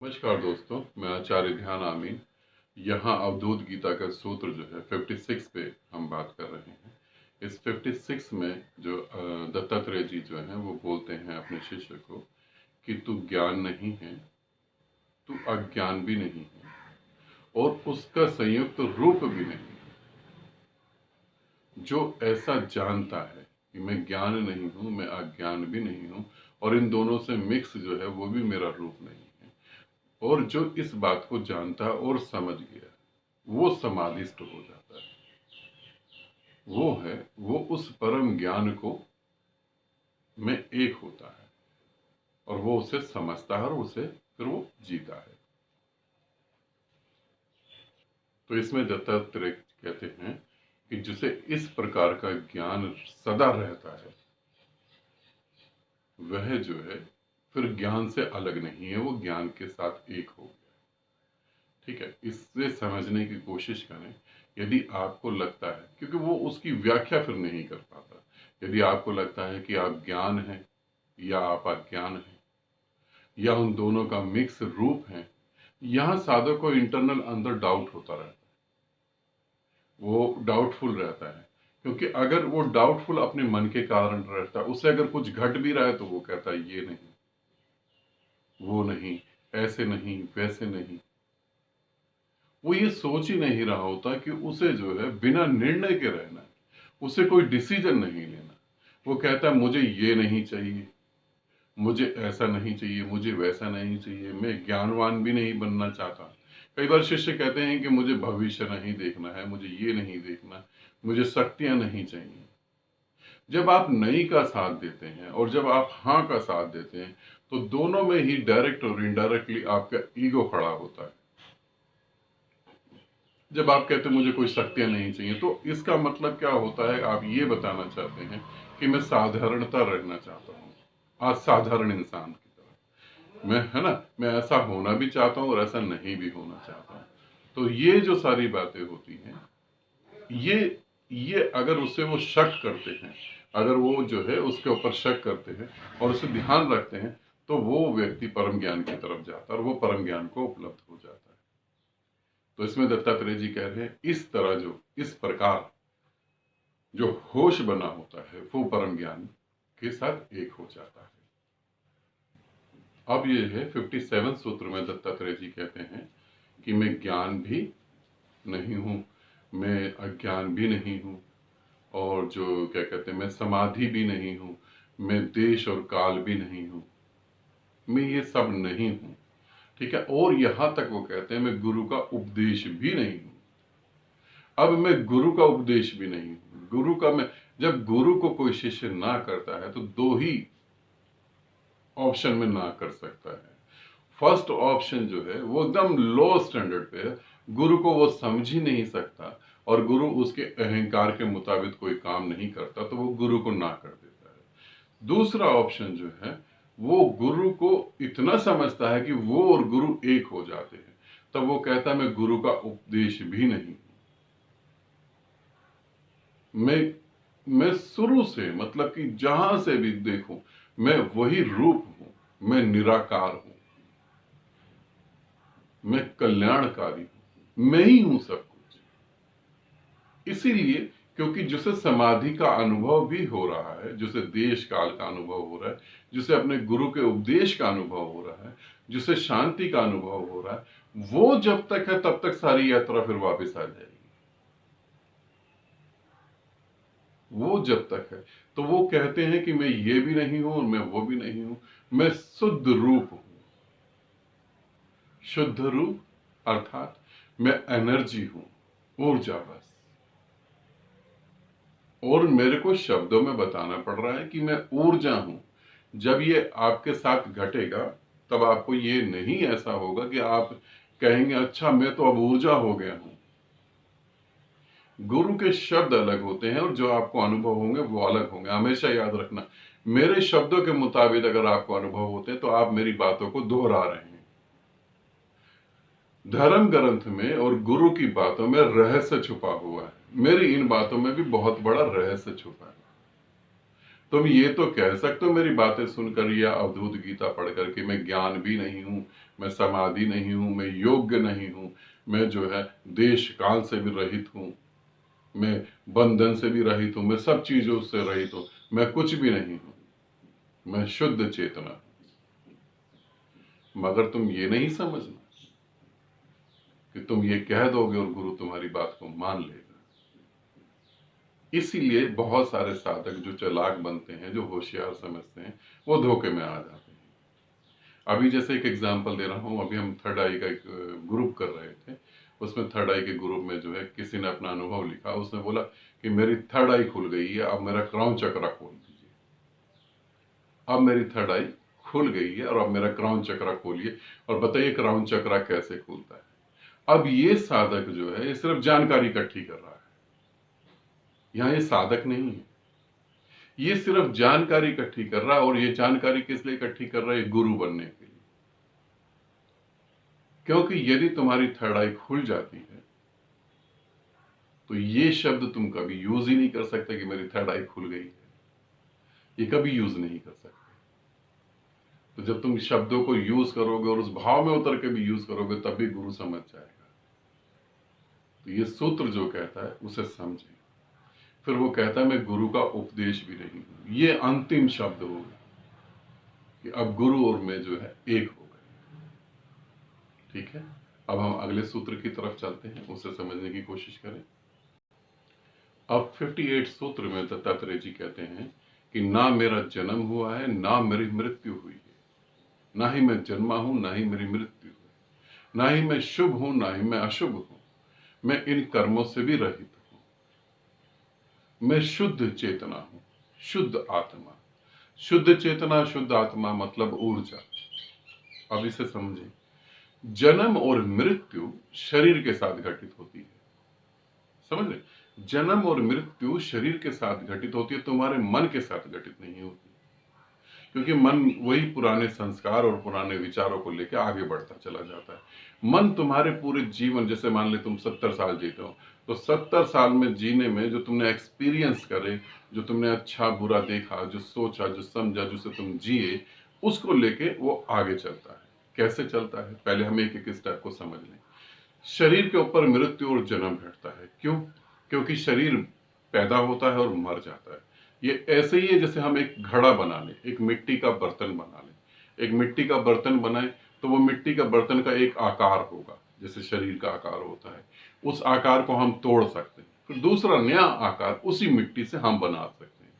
नमस्कार दोस्तों, मैं आचार्य ध्यान आमीन। यहाँ अवधूत गीता का सूत्र जो है 56 पे हम बात कर रहे हैं। इस 56 में जो दत्तात्रेय जी जो हैं वो बोलते हैं अपने शिष्य को कि तू ज्ञान नहीं है, तू अज्ञान भी नहीं है और उसका संयुक्त रूप भी नहीं है। जो ऐसा जानता है कि मैं ज्ञान नहीं हूँ, मैं अज्ञान भी नहीं हूँ और इन दोनों से मिक्स जो है वो भी मेरा रूप नहीं है, और जो इस बात को जानता है और समझ गया वो समाधिस्थ हो जाता है। वो उस परम ज्ञान को में एक होता है और वो उसे समझता है और उसे फिर वो जीता है। तो इसमें दत्तात्रेय कहते हैं कि जिसे इस प्रकार का ज्ञान सदा रहता है वह जो है फिर ज्ञान से अलग नहीं है, वो ज्ञान के साथ एक हो गया। ठीक है, इससे समझने की कोशिश करें। यदि आपको लगता है, क्योंकि वो उसकी व्याख्या फिर नहीं कर पाता, यदि आपको लगता है कि आप ज्ञान हैं या आप अज्ञान हैं या उन दोनों का मिक्स रूप है, यहां साधक को इंटरनल अंदर डाउट होता रहता है, वो डाउटफुल रहता है। क्योंकि अगर वो डाउटफुल अपने मन के कारण रहता है, उससे अगर कुछ घट भी रहा है तो वो कहता है ये नहीं, वो नहीं, ऐसे नहीं, वैसे नहीं। वो ये सोच ही नहीं रहा होता कि उसे जो है बिना निर्णय के रहना है, उसे कोई डिसीजन नहीं लेना। वो कहता है मुझे ये नहीं चाहिए, मुझे ऐसा नहीं चाहिए, मुझे वैसा नहीं चाहिए, मैं ज्ञानवान भी नहीं बनना चाहता। कई बार शिष्य कहते हैं कि मुझे भविष्य नहीं देखना है, मुझे ये नहीं देखना, मुझे शक्तियां नहीं चाहिए। जब आप नहीं का साथ देते हैं और जब आप हाँ का साथ देते हैं तो दोनों में ही डायरेक्ट और इनडायरेक्टली आपका ईगो खड़ा होता है। जब आप कहते हैं मुझे कोई शक्तियां नहीं चाहिए, तो इसका मतलब क्या होता है? आप ये बताना चाहते हैं कि मैं साधारणता रहना चाहता हूँ, आज साधारण इंसान की तरह मैं, है ना, मैं ऐसा होना भी चाहता हूँ और ऐसा नहीं भी होना चाहता हूँ। तो ये जो सारी बातें होती हैं, ये अगर उससे वो शक करते हैं, अगर वो जो है उसके ऊपर शक करते हैं और उसे ध्यान रखते हैं, तो वो व्यक्ति परम ज्ञान की तरफ जाता है और वो परम ज्ञान को उपलब्ध हो जाता है। तो इसमें दत्तात्रेय जी कह रहे हैं इस तरह जो इस प्रकार जो होश बना होता है वो परम ज्ञान के साथ एक हो जाता है। अब ये है 57 सूत्र में दत्तात्रेय जी कहते हैं कि मैं ज्ञान भी नहीं हूं, मैं अज्ञान भी नहीं हूं, और जो क्या कहते हैं मैं समाधि भी नहीं हूं, मैं देश और काल भी नहीं हूं, मैं ये सब नहीं हूं। ठीक है, और यहां तक वो कहते हैं मैं गुरु का उपदेश भी नहीं हूं। अब मैं गुरु का उपदेश भी नहीं हूं, गुरु का मैं, जब गुरु को कोई शिष्य ना करता है तो दो ही ऑप्शन में ना कर सकता है। फर्स्ट ऑप्शन जो है वो एकदम लो स्टैंडर्ड पे है, गुरु को वो समझ ही नहीं सकता और गुरु उसके अहंकार के मुताबिक कोई काम नहीं करता, तो वो गुरु को ना कर देता है। दूसरा ऑप्शन जो है वो गुरु को इतना समझता है कि वो और गुरु एक हो जाते हैं, तब वो कहता है मैं गुरु का उपदेश भी नहीं, मैं शुरू से, मतलब कि जहां से भी देखूं मैं वही रूप हूं, मैं निराकार हूं, मैं कल्याणकारी हूं, मैं ही हूं सब कुछ। इसीलिए क्योंकि जिसे समाधि का अनुभव भी हो रहा है, जिसे देश काल का अनुभव हो रहा है, जिसे अपने गुरु के उपदेश का अनुभव हो रहा है, जिसे शांति का अनुभव हो रहा है, वो जब तक है तब तक सारी यात्रा फिर वापस आ जाएगी। वो जब तक है तो वो कहते हैं कि मैं ये भी नहीं हूं और मैं वो भी नहीं हूं, मैं शुद्ध रूप हूं। शुद्ध रूप अर्थात मैं एनर्जी हूं, ऊर्जा बस। और मेरे को शब्दों में बताना पड़ रहा है कि मैं ऊर्जा हूं। जब ये आपके साथ घटेगा तब आपको ये नहीं ऐसा होगा कि आप कहेंगे अच्छा मैं तो अब ऊर्जा हो गया हूं। गुरु के शब्द अलग होते हैं और जो आपको अनुभव होंगे वो अलग होंगे। हमेशा याद रखना, मेरे शब्दों के मुताबिक अगर आपको अनुभव होते हैं तो आप मेरी बातों को दोहरा रहे हैं। धर्म ग्रंथ में और गुरु की बातों में रहस्य छुपा हुआ है, मेरी इन बातों में भी बहुत बड़ा रहस्य छुपा है। तुम ये तो कह सकते हो मेरी बातें सुनकर या अवधूत गीता पढ़कर कि मैं ज्ञान भी नहीं हूं, मैं समाधि नहीं हूं, मैं योग्य नहीं हूं, मैं जो है देश काल से भी रहित हूं, मैं बंधन से भी रहित हूं, मैं सब चीजों से रहित हूं, मैं कुछ भी नहीं हूं, मैं शुद्ध चेतना हूं। मगर तुम ये नहीं समझना कि तुम ये कह दोगे और गुरु तुम्हारी बात को मान लेगा। इसीलिए बहुत सारे साधक जो चालाक बनते हैं, जो होशियार समझते हैं, वो धोखे में आ जाते हैं। अभी जैसे एक एग्जांपल दे रहा हूं, अभी हम थर्ड आई का एक ग्रुप कर रहे थे। उसमें थर्ड आई के ग्रुप में जो है किसी ने अपना अनुभव लिखा। उसने बोला कि मेरी थर्ड आई खुल गई है, अब मेरा क्राउन चक्रा खोल दीजिए। अब मेरी थर्ड आई खुल गई है और अब मेरा क्राउन चक्रा खोलिए और बताइए क्राउन चक्रा कैसे खुलता है। अब ये साधक जो है ये सिर्फ जानकारी इकट्ठी कर रहा है। यहां ये साधक नहीं है, ये सिर्फ जानकारी इकट्ठी कर रहा है। और ये जानकारी किस लिए इकट्ठी कर रहा है? गुरु बनने के लिए। क्योंकि यदि तुम्हारी थर्ड आई खुल जाती है तो ये शब्द तुम कभी यूज ही नहीं कर सकते कि मेरी थर्ड आई खुल गई है। ये कभी यूज नहीं कर सकते। तो जब तुम शब्दों को यूज करोगे और उस भाव में उतर के भी यूज करोगे तब भी गुरु समझ जाएगा। तो ये सूत्र जो कहता है उसे समझे। फिर वो कहता है मैं गुरु का उपदेश भी नहीं हूं। ये अंतिम शब्द होगा कि अब गुरु और मैं जो है एक हो गए। ठीक है, अब हम अगले सूत्र की तरफ चलते हैं, उसे समझने की कोशिश करें। अब 58 सूत्र में दत्तात्रेय जी कहते हैं कि ना मेरा जन्म हुआ है, ना मेरी मृत्यु हुई है, ना ही मैं जन्मा हूं, ना ही मेरी मृत्यु है, ना ही मैं शुभ हूं, ना ही मैं अशुभ हूं, मैं इन कर्मों से भी रहित हूं। मैं शुद्ध चेतना हूं, शुद्ध आत्मा। शुद्ध चेतना, शुद्ध आत्मा मतलब ऊर्जा। अब इसे समझें। जन्म और मृत्यु शरीर के साथ घटित होती है। समझ रहे? जन्म और मृत्यु शरीर के साथ घटित होती है, तुम्हारे मन के साथ घटित नहीं होती। क्योंकि मन वही पुराने संस्कार और पुराने विचारों को लेकर आगे बढ़ता चला जाता है। मन तुम्हारे पूरे जीवन, जैसे मान ले तुम 70 साल जीते हो, तो 70 साल में जीने में जो तुमने एक्सपीरियंस करे, जो तुमने अच्छा बुरा देखा, जो सोचा, जो समझा, जिसे तुम जिए, उसको लेके वो आगे चलता है। कैसे चलता है? पहले हम एक एक स्टेप को समझ लें। शरीर के ऊपर मृत्यु और जन्म घटता है। क्यों? क्योंकि शरीर पैदा होता है और मर जाता है। ये ऐसे ही है जैसे हम एक घड़ा बना लें, एक मिट्टी का बर्तन बना लें। एक मिट्टी का बर्तन बनाए तो वो मिट्टी का बर्तन का एक आकार होगा, जैसे शरीर का आकार होता है। उस आकार को हम तोड़ सकते हैं, फिर दूसरा नया आकार उसी मिट्टी से हम बना सकते हैं।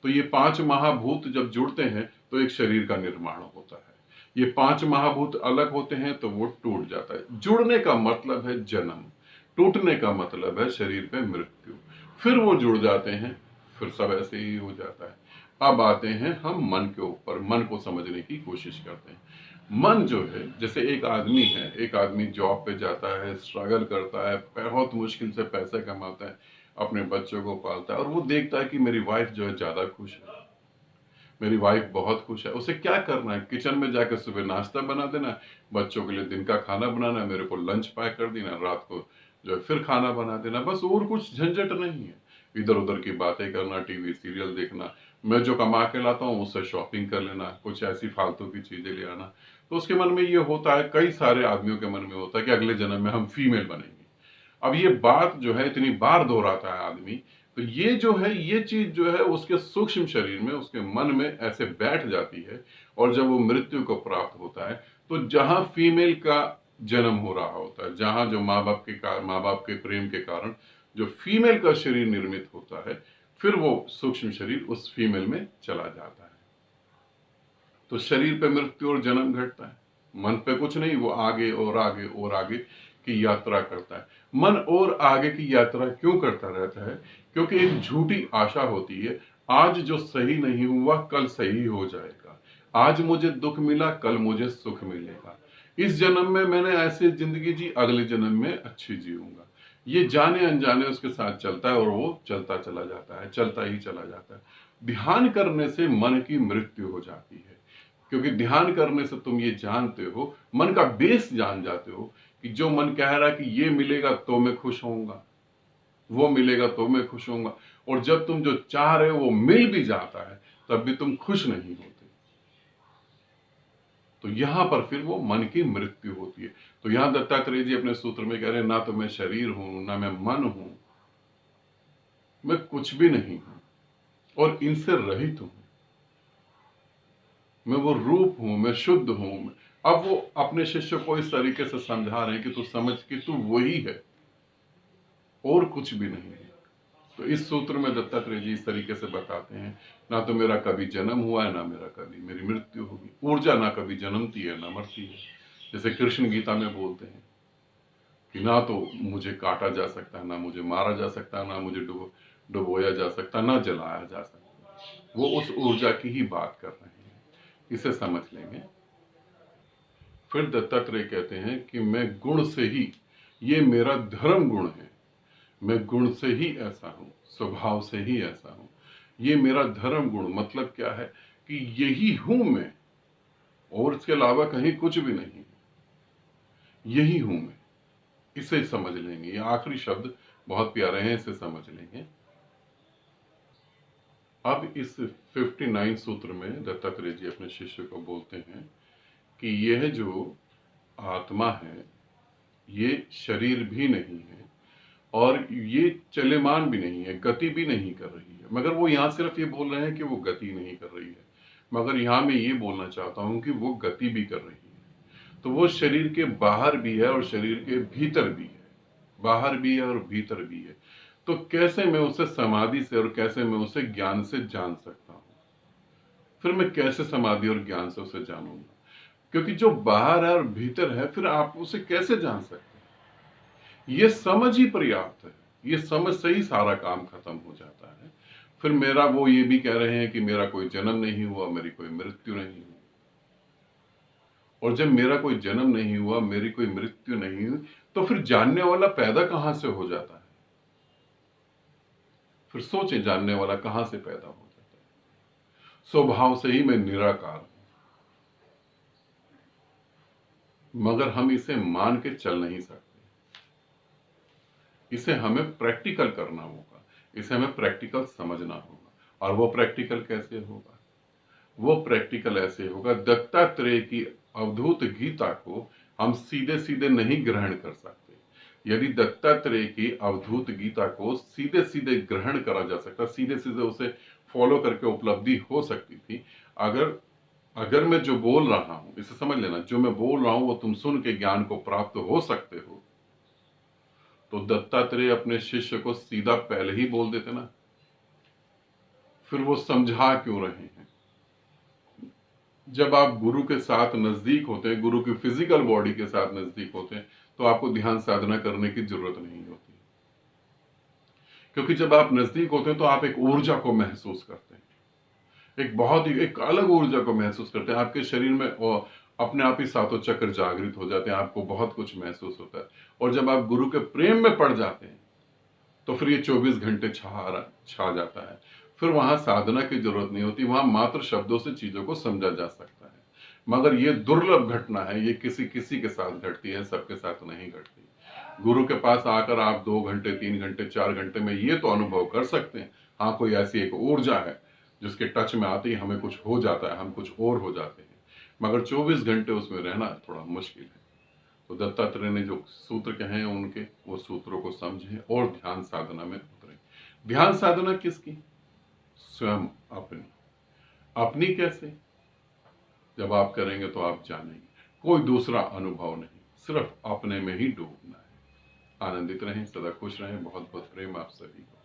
तो ये 5 महाभूत जब जुड़ते हैं तो एक शरीर का निर्माण होता है। ये 5 महाभूत अलग होते हैं तो वो टूट जाता है। जुड़ने का मतलब है जन्म, टूटने का मतलब है शरीर पे मृत्यु। फिर वो जुड़ जाते हैं, फिर सब ऐसे ही हो जाता है। अब आते हैं हम मन के ऊपर, मन को समझने की कोशिश करते हैं। मन जो है, जैसे एक आदमी है, एक आदमी जॉब पे जाता है, स्ट्रगल करता है, बहुत मुश्किल से पैसे कमाता है, अपने बच्चों को पालता है और वो देखता है कि मेरी वाइफ जो है ज्यादा खुश है, मेरी वाइफ बहुत खुश है। उसे क्या करना है? किचन में जाकर सुबह नाश्ता बना देना, बच्चों के लिए दिन का खाना बनाना, मेरे को लंच पैक कर देना, रात को जो है फिर खाना बना देना, बस। और कुछ झंझट नहीं है। इधर उधर की बातें करना, टीवी सीरियल देखना, मैं जो कमा के लाता हूँ उससे शॉपिंग कर लेना, कुछ ऐसी फालतू की चीजें ले आना। तो उसके मन में ये होता है, कई सारे आदमियों के मन में होता है कि अगले जन्म में हम फीमेल बनेंगे। अब ये बात जो है इतनी बार दोहराता है आदमी, तो ये जो है, ये चीज जो है उसके सूक्ष्म शरीर में, उसके मन में ऐसे बैठ जाती है। और जब वो मृत्यु को प्राप्त होता है तो जहां फीमेल का जन्म हो रहा होता है, जहां जो माँ बाप के प्रेम के कारण जो फीमेल का शरीर निर्मित होता है, फिर वो सूक्ष्म शरीर उस फीमेल में चला जाता है। तो शरीर पे मृत्यु और जन्म घटता है, मन पे कुछ नहीं, वो आगे और आगे और आगे की यात्रा करता है। मन और आगे की यात्रा क्यों करता रहता है? क्योंकि एक झूठी आशा होती है, आज जो सही नहीं हुआ कल सही हो जाएगा, आज मुझे दुख मिला कल मुझे सुख मिलेगा, इस जन्म में मैंने ऐसी जिंदगी जी, अगले जन्म में अच्छी जीऊंगा। ये जाने अनजाने उसके साथ चलता है और वो चलता चला जाता है, चलता ही चला जाता है। ध्यान करने से मन की मृत्यु हो जाती है। क्योंकि ध्यान करने से तुम ये जानते हो, मन का बेस जान जाते हो कि जो मन कह रहा है कि ये मिलेगा तो मैं खुश होऊंगा, वो मिलेगा तो मैं खुश होऊंगा, और जब तुम जो चाह रहे हो वो मिल भी जाता है तब भी तुम खुश नहीं होते। तो यहां पर फिर वो मन की मृत्यु होती है। तो यहां दत्तात्रेय जी अपने सूत्र में कह रहे हैं, ना तो मैं शरीर हूं, ना मैं मन हूं, मैं कुछ भी नहीं हूं और इनसे रहित हूं। मैं वो रूप हूं, मैं शुद्ध हूं। अब वो अपने शिष्य को इस तरीके से समझा रहे हैं कि तू समझ कि तू वही है और कुछ भी नहीं है। तो इस सूत्र में दत्तात्रेय जी इस तरीके से बताते हैं, ना तो मेरा कभी जन्म हुआ है, ना मेरा कभी मेरी मृत्यु होगी। ऊर्जा ना कभी जन्मती है, ना मरती है। जैसे कृष्ण गीता में बोलते हैं कि ना तो मुझे काटा जा सकता है, ना मुझे मारा जा सकता है, ना मुझे डुबोया जा सकता, ना जलाया जा सकता। वो उस ऊर्जा की ही बात कर रहे हैं। इसे समझ लेंगे। फिर दत्तात्रेय कहते हैं कि मैं गुण से ही, ये मेरा धर्म गुण है, मैं गुण से ही ऐसा हूं, स्वभाव से ही ऐसा हूं। ये मेरा धर्म गुण मतलब क्या है कि यही हूं मैं, और इसके अलावा कहीं कुछ भी नहीं, यही हूं मैं। इसे समझ लेंगे। ये आखिरी शब्द बहुत प्यारे हैं, इसे समझ लेंगे। अब इस 59 सूत्र में दत्तात्रेय जी अपने शिष्य को बोलते हैं कि यह जो आत्मा है, ये शरीर भी नहीं है और ये चलेमान भी नहीं है, गति भी नहीं कर रही है। मगर वो यहां सिर्फ ये बोल रहे हैं कि वो गति नहीं कर रही है, मगर यहां मैं ये बोलना चाहता हूं कि वो गति भी कर रही है। तो वो शरीर के बाहर भी है और शरीर के भीतर भी है, बाहर भी है और भीतर भी है। तो कैसे मैं उसे समाधि से और कैसे मैं उसे ज्ञान से जान सकता हूं? फिर मैं कैसे समाधि और ज्ञान से उसे जानूंगा? क्योंकि जो बाहर है और भीतर है, फिर आप उसे कैसे जान सकते हैं? ये समझ ही पर्याप्त है। ये समझ से ही सारा काम खत्म हो जाता है। फिर मेरा वो ये भी कह रहे हैं कि मेरा कोई जन्म नहीं हुआ, मेरी कोई मृत्यु नहीं हुई। और जब मेरा कोई जन्म नहीं हुआ, मेरी कोई मृत्यु नहीं हुई, तो फिर जानने वाला पैदा कहां से हो जाता है? फिर सोचे, जानने वाला कहां से पैदा हो जाता है? स्वभाव से ही मैं निराकार हूं। मगर हम इसे मान के चल नहीं सकते। इसे हमें प्रैक्टिकल करना होगा, इसे हमें प्रैक्टिकल समझना होगा। और वो प्रैक्टिकल कैसे होगा? वो प्रैक्टिकल ऐसे होगा, दत्तात्रेय की अवधूत गीता को हम सीधे सीधे नहीं ग्रहण कर सकते। यदि दत्तात्रेय की अवधूत गीता को सीधे सीधे ग्रहण करा जा सकता, सीधे सीधे उसे फॉलो करके उपलब्धि हो सकती थी, अगर अगर मैं जो बोल रहा हूं, इसे समझ लेना, जो मैं बोल रहा हूं वो तुम सुन के ज्ञान को प्राप्त हो सकते हो, तो दत्तात्रेय अपने शिष्य को सीधा पहले ही बोल देते ना। फिर वो समझा क्यों रहे हैं? जब आप गुरु के साथ नजदीक होते हैं, गुरु की फिजिकल बॉडी के साथ नजदीक होते हैं, तो आपको ध्यान साधना करने की जरूरत नहीं होती। क्योंकि जब आप नजदीक होते हैं तो आप एक ऊर्जा को महसूस करते हैं, एक बहुत ही एक अलग ऊर्जा को महसूस करते हैं। आपके शरीर में अपने आप ही सातों चक्र जागृत हो जाते हैं, आपको बहुत कुछ महसूस होता है। और जब आप गुरु के प्रेम में पड़ जाते हैं, तो फिर ये 24 घंटे छा जाता है। फिर वहां साधना की जरूरत नहीं होती, वहां मात्र शब्दों से चीजों को समझा जा सकता है। मगर ये दुर्लभ घटना है, ये किसी किसी के साथ घटती है, सबके साथ नहीं घटती। गुरु के पास आकर आप 2 घंटे, 3 घंटे, 4 घंटे में ये तो अनुभव कर सकते हैं, हाँ कोई ऐसी एक ऊर्जा है जिसके टच में आते ही हमें कुछ हो जाता है, हम कुछ और हो जाते हैं। मगर 24 घंटे उसमें रहना थोड़ा मुश्किल है। तो दत्तात्रेय ने जो सूत्र कहे हैं उनके, वो सूत्रों को समझें और ध्यान साधना में उतरें। ध्यान साधना किसकी? स्वयं अपनी। अपनी कैसे? जब आप करेंगे तो आप जानेंगे, कोई दूसरा अनुभव नहीं, सिर्फ अपने में ही डूबना है। आनंदित रहें, सदा खुश रहें। बहुत बहुत प्रेम आप सभी को।